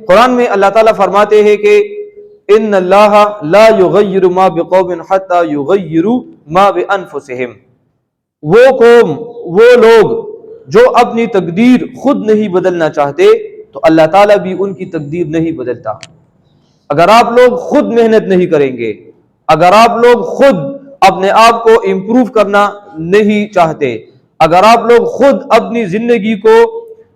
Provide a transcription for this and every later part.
قرآن میں اللہ تعالیٰ فرماتے ہیں کہ ان اللہ لا یغیر ما بقوم حتی یغیروا ما بانفسہم، وہ قوم، وہ لوگ جو اپنی تقدیر خود نہیں بدلنا چاہتے تو اللہ تعالیٰ بھی ان کی تقدیر نہیں بدلتا۔ اگر آپ لوگ خود محنت نہیں کریں گے، اگر آپ لوگ خود اپنے آپ کو امپروو کرنا نہیں چاہتے، اگر آپ لوگ خود اپنی زندگی کو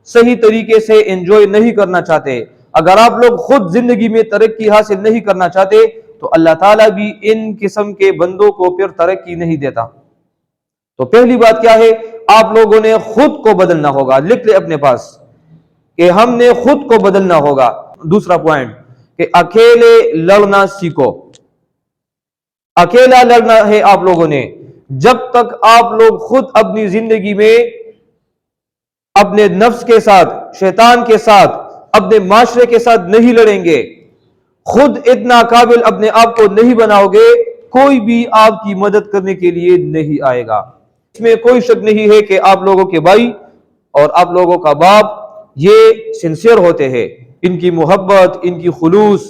صحیح طریقے سے انجوائے نہیں کرنا چاہتے، اگر آپ لوگ خود زندگی میں ترقی حاصل نہیں کرنا چاہتے تو اللہ تعالیٰ بھی ان قسم کے بندوں کو پھر ترقی نہیں دیتا۔ تو پہلی بات کیا ہے؟ آپ لوگوں نے خود کو بدلنا ہوگا۔ لکھ لے اپنے پاس کہ ہم نے خود کو بدلنا ہوگا۔ دوسرا پوائنٹ کہ اکیلے لڑنا سیکھو۔ اکیلا لڑنا ہے آپ لوگوں نے۔ جب تک آپ لوگ خود اپنی زندگی میں اپنے نفس کے ساتھ، شیطان کے ساتھ، اپنے معاشرے کے ساتھ نہیں لڑیں گے، خود اتنا قابل اپنے آپ کو نہیں بناؤ گے، کوئی بھی آپ کی مدد کرنے کے لیے نہیں آئے گا۔ اس میں کوئی شک نہیں ہے کہ آپ لوگوں کے بھائی اور آپ لوگوں کا باپ یہ سنسیئر ہوتے ہیں، ان کی محبت، ان کی خلوص،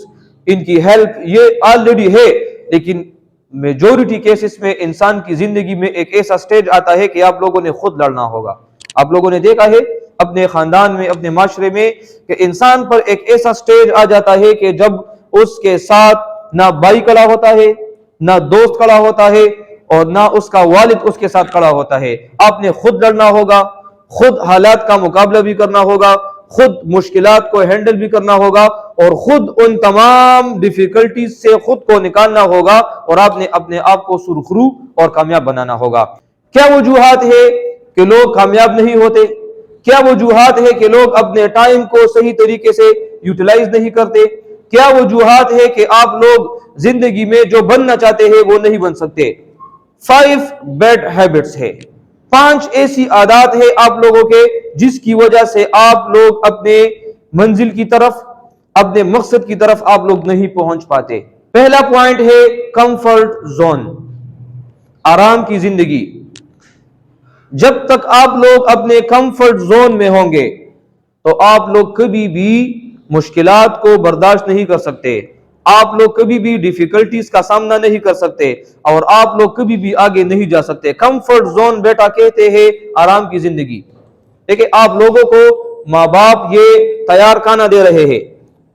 ان کی ہیلپ یہ آلریڈی ہے، لیکن میجورٹی کیسز میں انسان کی زندگی میں ایک ایسا سٹیج آتا ہے کہ آپ لوگوں نے خود لڑنا ہوگا۔ آپ لوگوں نے دیکھا ہے اپنے خاندان میں، اپنے معاشرے میں کہ انسان پر ایک ایسا سٹیج آ جاتا ہے کہ جب اس کے ساتھ نہ بھائی کھڑا ہوتا ہے، نہ دوست کھڑا ہوتا ہے، اور نہ اس کا والد اس کے ساتھ کھڑا ہوتا ہے۔ آپ نے خود لڑنا ہوگا، خود حالات کا مقابلہ بھی کرنا ہوگا، خود مشکلات کو ہینڈل بھی کرنا ہوگا، اور خود ان تمام ڈیفیکلٹیز سے خود کو نکالنا ہوگا، اور آپ نے اپنے آپ کو سرخرو اور کامیاب بنانا ہوگا۔ کیا وجوہات ہے کہ لوگ کامیاب نہیں ہوتے؟ کیا وجوہات ہے کہ لوگ اپنے ٹائم کو صحیح طریقے سے یوٹیلائز نہیں کرتے؟ کیا وجوہات ہے کہ آپ لوگ زندگی میں جو بننا چاہتے ہیں وہ نہیں بن سکتے؟ 5 بیڈ ہیبٹس ہے، 5 ایسی عادات ہے آپ لوگوں کے جس کی وجہ سے آپ لوگ اپنے منزل کی طرف، اپنے مقصد کی طرف آپ لوگ نہیں پہنچ پاتے۔ پہلا پوائنٹ ہے کمفرٹ زون، آرام کی زندگی۔ جب تک آپ لوگ اپنے کمفرٹ زون میں ہوں گے تو آپ لوگ کبھی بھی مشکلات کو برداشت نہیں کر سکتے، آپ لوگ کبھی بھی ڈیفیکلٹیز کا سامنا نہیں کر سکتے، اور آپ لوگ کبھی بھی آگے نہیں جا سکتے۔ کمفرٹ زون بیٹا کہتے ہیں آرام کی زندگی۔ دیکھیں آپ لوگوں کو ماں باپ یہ تیار کھانا دے رہے ہیں،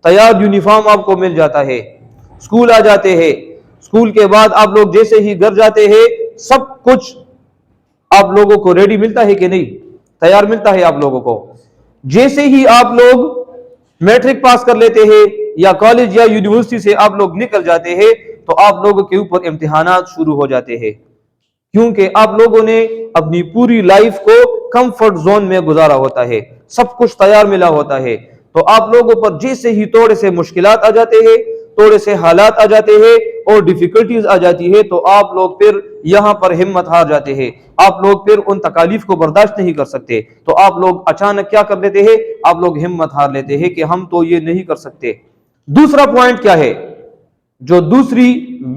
تیار یونیفارم آپ کو مل جاتا ہے، اسکول آ جاتے ہیں، اسکول کے بعد آپ لوگ جیسے ہی گھر جاتے ہیں سب کچھ آپ لوگوں کو ریڈی ملتا ہے کہ نہیں؟ تیار ملتا ہے آپ لوگوں کو۔ جیسے ہی آپ لوگ میٹرک پاس کر لیتے ہیں یا کالج یا یونیورسٹی سے آپ لوگ نکل جاتے ہیں تو آپ لوگوں کے اوپر امتحانات شروع ہو جاتے ہیں، کیونکہ آپ لوگوں نے اپنی پوری لائف کو کمفرٹ زون میں گزارا ہوتا ہے، سب کچھ تیار ملا ہوتا ہے۔ تو آپ لوگوں پر جیسے ہی تھوڑے سے مشکلات آ جاتے ہیں، تھوڑے سے حالات آ جاتے ہیں اور ڈیفیکلٹیز آ جاتی ہے تو آپ لوگ پھر یہاں پر ہمت ہار جاتے ہیں، آپ لوگ پھر ان تکالیف کو برداشت نہیں کر سکتے، تو آپ لوگ اچانک کیا کر لیتے ہیں؟ آپ لوگ ہمت ہار لیتے ہیں کہ ہم تو یہ نہیں کر سکتے۔ دوسرا پوائنٹ کیا ہے؟ جو دوسری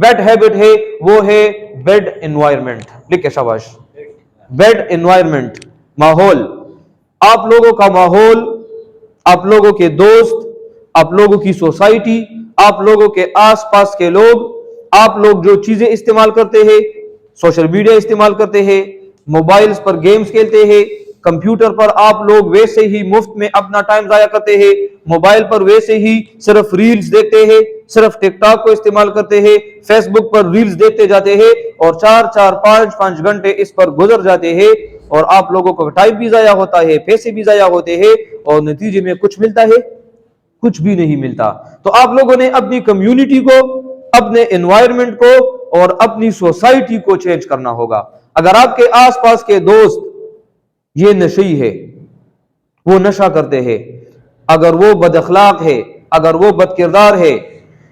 بیڈ ہیبٹ ہے وہ ہے بیڈ انوائرمنٹ۔ لکھے شاباش، بیڈ انوائرمنٹ، ماحول۔ آپ لوگوں کا ماحول، آپ لوگوں کے دوست، آپ لوگوں کی سوسائٹی، آپ لوگوں کے آس پاس کے لوگ، آپ لوگ جو چیزیں استعمال کرتے ہیں، سوشل میڈیا استعمال کرتے ہیں، موبائلز پر گیمز کھیلتے ہیں، کمپیوٹر پر آپ لوگ ویسے ہی مفت میں اپنا ٹائم ضائع کرتے ہیں، موبائل پر ویسے ہی صرف ریلز دیکھتے ہیں، صرف ٹک ٹاک کو استعمال کرتے ہیں، فیس بک پر ریلز دیکھتے جاتے ہیں اور 4-5 گھنٹے اس پر گزر جاتے ہیں، اور آپ لوگوں کو ٹائم بھی ضائع ہوتا ہے، پیسے بھی ضائع ہوتے ہیں، اور نتیجے میں کچھ ملتا ہے؟ کچھ بھی نہیں ملتا۔ تو آپ لوگوں نے اپنی کمیونٹی کو، اپنے انوائرمنٹ کو اور اپنی سوسائٹی کو چینج کرنا ہوگا۔ اگر آپ کے آس پاس کے دوست یہ نشئی ہے، وہ نشہ کرتے ہیں، اگر وہ بد اخلاق ہے، اگر وہ بد کردار ہے،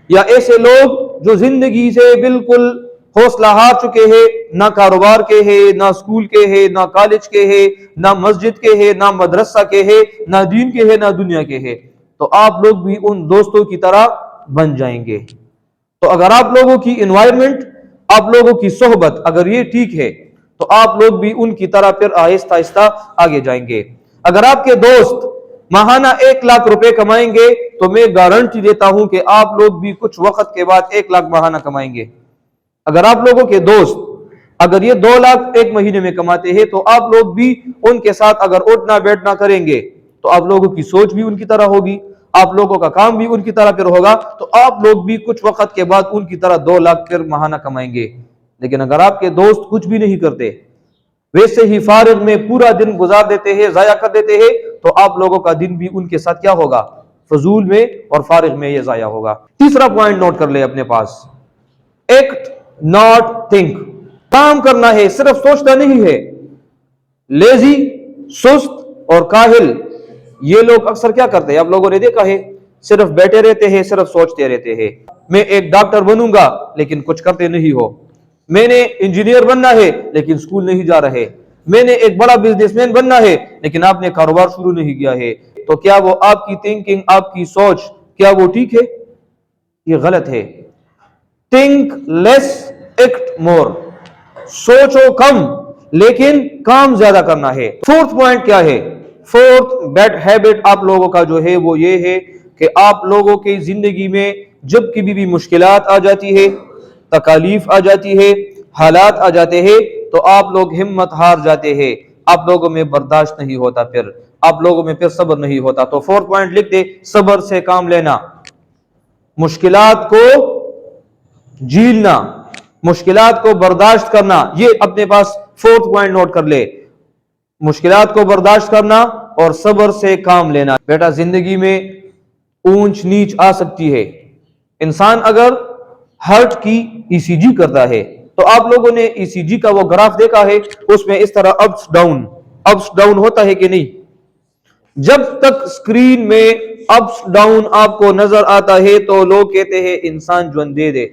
یا ایسے لوگ جو زندگی سے بالکل حوصلہ ہار چکے ہیں، نہ کاروبار کے ہیں، نہ اسکول کے ہیں، نہ کالج کے ہیں، نہ مسجد کے ہیں، نہ مدرسہ کے ہیں، نہ دین کے ہیں، نہ دنیا کے ہیں، تو آپ لوگ بھی ان دوستوں کی طرح بن جائیں گے۔ تو اگر آپ لوگوں کی انوائرمنٹ، آپ لوگوں کی صحبت اگر یہ ٹھیک ہے تو آپ لوگ بھی ان کی طرح پھر آہستہ آہستہ آگے جائیں گے۔ اگر آپ کے دوست ماہانہ 1 لاکھ روپے کمائیں گے تو میں گارنٹی دیتا ہوں کہ آپ لوگ بھی کچھ وقت کے بعد 1 لاکھ ماہانہ کمائیں گے۔ اگر آپ لوگوں کے دوست اگر یہ 2 لاکھ ایک مہینے میں کماتے ہیں تو آپ لوگ بھی ان کے ساتھ اگر اٹھنا بیٹھنا کریں گے تو آپ لوگوں کی سوچ بھی ان کی طرح ہوگی، آپ لوگوں کا کام بھی ان کی طرح پھر ہوگا، تو آپ لوگ بھی کچھ وقت کے بعد ان کی طرح 2 لاکھ پھر ماہانہ کمائیں گے۔ لیکن اگر آپ کے دوست کچھ بھی نہیں کرتے، ویسے ہی فارغ میں پورا دن گزار دیتے ہیں، ضائع کر دیتے ہیں، تو آپ لوگوں کا دن بھی ان کے ساتھ کیا ہوگا؟ فضول میں اور فارغ میں یہ ضائع ہوگا۔ تیسرا پوائنٹ نوٹ کر لے اپنے پاس، ایکٹ ناٹ تھنک، کام کرنا ہے صرف سوچنا نہیں ہے۔ لیزی، سست اور کاہل، یہ لوگ اکثر کیا کرتے ہیں؟ آپ لوگوں نے دیکھا ہے، صرف بیٹھے رہتے ہیں، صرف سوچتے رہتے ہیں۔ میں ایک ڈاکٹر بنوں گا لیکن کچھ کرتے نہیں ہو، میں نے انجینئر بننا ہے لیکن سکول نہیں جا رہے، میں نے ایک بڑا بزنس مین بننا ہے لیکن آپ نے کاروبار شروع نہیں کیا ہے۔ تو کیا وہ آپ کی تھنکنگ، آپ کی سوچ، کیا وہ ٹھیک ہے؟ یہ غلط ہے۔ تھنک لیس ایکٹ مور، سوچو کم لیکن کام زیادہ کرنا ہے۔ فورتھ پوائنٹ کیا ہے؟ فورتھ بیڈ ہیبٹ آپ لوگوں کا جو ہے وہ یہ ہے کہ آپ لوگوں کی زندگی میں جب کبھی بھی مشکلات آ جاتی ہے، تکالیف آ جاتی ہے، حالات آ جاتے ہیں تو آپ لوگ ہمت ہار جاتے ہیں، آپ لوگوں میں برداشت نہیں ہوتا، پھر آپ لوگوں میں پھر صبر نہیں ہوتا۔ تو فورتھ پوائنٹ لکھ دے، صبر سے کام لینا، مشکلات کو جھیلنا، مشکلات کو برداشت کرنا، یہ اپنے پاس فورتھ پوائنٹ نوٹ کر لے، مشکلات کو برداشت کرنا اور صبر سے کام لینا۔ بیٹا زندگی میں اونچ نیچ آ سکتی ہے، انسان اگر ہارٹ کی ای سی جی کرتا ہے تو آپ لوگوں نے ای سی جی کا وہ گراف دیکھا ہے، اس میں اس طرح اپس ڈاؤن ہوتا ہے کہ نہیں؟ جب تک اسکرین میں اپس ڈاؤن آپ کو نظر آتا ہے تو لوگ کہتے ہیں انسان جوندے ہے،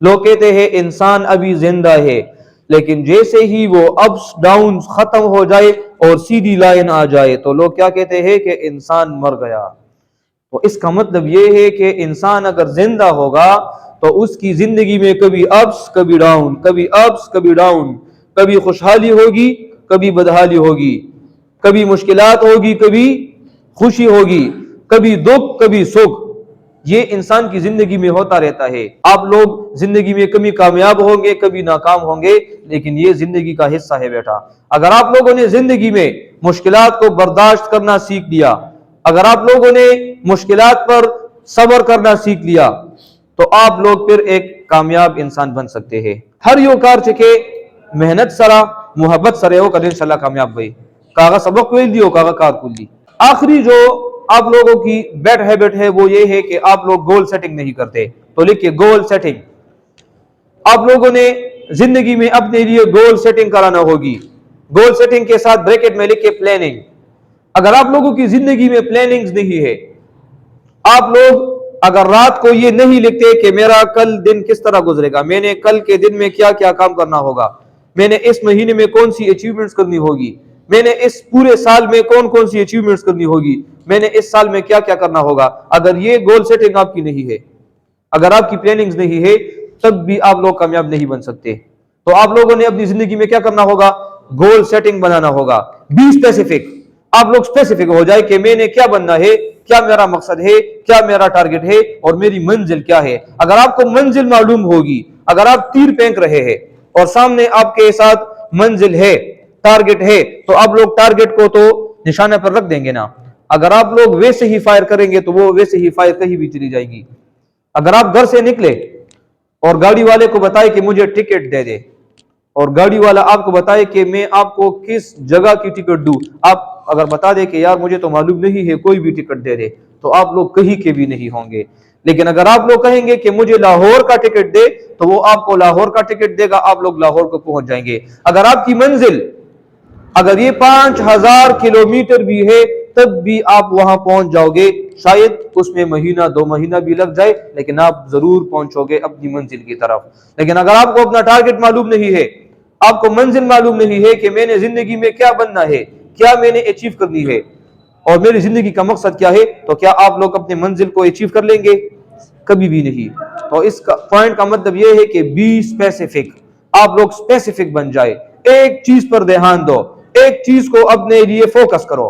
لوگ کہتے ہیں انسان ابھی زندہ ہے، لیکن جیسے ہی وہ اپس ڈاؤن ختم ہو جائے اور سیدھی لائن آ جائے تو لوگ کیا کہتے ہیں کہ انسان مر گیا۔ تو اس کا مطلب یہ ہے کہ انسان اگر زندہ ہوگا تو اس کی زندگی میں کبھی اپس کبھی ڈاؤن، کبھی اپس کبھی ڈاؤن، کبھی خوشحالی ہوگی کبھی بدحالی ہوگی، کبھی مشکلات ہوگی کبھی خوشی ہوگی، کبھی دکھ کبھی سکھ، یہ انسان کی زندگی میں ہوتا رہتا ہے۔ آپ لوگ زندگی میں کبھی کامیاب ہوں گے کبھی ناکام ہوں گے، لیکن یہ زندگی کا حصہ ہے بیٹا۔ اگر آپ لوگوں نے زندگی میں مشکلات کو برداشت کرنا سیکھ لیا، اگر آپ لوگوں نے مشکلات پر صبر کرنا سیکھ لیا تو آپ لوگ پھر ایک کامیاب انسان بن سکتے ہیں۔ ہر یو کار چکے محنت سرا محبت سرے ہو کر انشاءاللہ کامیاب بھائی، کاغذ سبق ویل دیو کاغذ کار کل دی۔ آخری جو آپ لوگوں کی بیڈ ہیبٹ ہے وہ یہ ہے کہ آپ لوگ گول سیٹنگ نہیں کرتے۔ تو لکھیے گول سیٹنگ، آپ لوگوں نے زندگی میں اپنے لیے گول سیٹنگ کرانا ہوگی۔ گول سیٹنگ کے ساتھ بریکٹ میں لکھیے پلاننگ۔ اگر آپ لوگوں کی زندگی میں پلاننگز نہیں ہے، آپ لوگ اگر رات کو یہ نہیں لکھتے کہ میرا کل دن کس طرح گزرے گا، میں نے کل کے دن میں کیا کیا کام کرنا ہوگا، میں نے اس مہینے میں کون سی اچیومنٹس کرنی ہوگی، میں نے اس پورے سال میں کون کون سی اچیومنٹس کرنی ہوگی، میں نے اس سال میں کیا کیا کرنا ہوگا، اگر یہ گول سیٹنگ آپ کی نہیں ہے، اگر آپ کی پلاننگز نہیں ہے، تب بھی آپ لوگ کامیاب نہیں بن سکتے۔ تو آپ لوگوں نے اپنی زندگی میں کیا کرنا ہوگا؟ گول سیٹنگ بنانا ہوگا۔ بی اسپیسیفک، آپ لوگ اسپیسیفک ہو جائے کہ میں نے کیا بننا ہے، کیا میرا مقصد ہے، کیا میرا ٹارگٹ ہے اور میری منزل کیا ہے۔ اگر آپ کو منزل معلوم ہوگی، اگر آپ تیر پھینک رہے ہیں اور سامنے آپ کے ساتھ منزل ہے، ٹارگٹ ہے، تو آپ لوگ ٹارگٹ کو تو نشانہ پر رکھ دیں گے نا۔ اگر آپ لوگ ویسے ہی فائر کریں گے تو وہ ویسے ہی فائر کہیں بھی چلی جائے گی۔ اگر آپ گھر سے نکلے اور گاڑی والے کو بتائے کہ مجھے ٹکٹ دے دے، اور گاڑی والا آپ کو بتائے کہ میں آپ کو کس جگہ کی ٹکٹ دوں، آپ اگر بتا دے کہ یار مجھے تو معلوم نہیں ہے، کوئی بھی ٹکٹ دے دے، تو آپ لوگ کہیں کے بھی نہیں ہوں گے۔ لیکن اگر آپ لوگ کہیں گے کہ مجھے لاہور کا ٹکٹ دے، تو وہ آپ کو لاہور کا ٹکٹ دے گا، آپ لوگ لاہور کو پہنچ جائیں گے۔ اگر آپ کی منزل اگر یہ 5000 کلومیٹر بھی ہے تب بھی آپ وہاں پہنچ جاؤ گے، شاید اس میں مہینہ 2 مہینہ بھی لگ جائے، لیکن آپ ضرور پہنچو گے اپنی منزل کی طرف۔ لیکن اگر آپ کو اپنا ٹارگٹ معلوم نہیں ہے، آپ کو منزل معلوم نہیں ہے کہ میں نے زندگی میں کیا بننا ہے، کیا میں نے اچیو کرنی ہے اور میری زندگی کا مقصد کیا ہے، تو کیا آپ لوگ اپنے منزل کو اچیو کر لیں گے؟ کبھی بھی نہیں۔ تو اس کا پوائنٹ کا مطلب یہ ہے کہ بی اسپیسیفک، آپ لوگ اسپیسیفک بن جائے، ایک چیز پر دھیان دو، ایک چیز کو اپنے لیے فوکس کرو،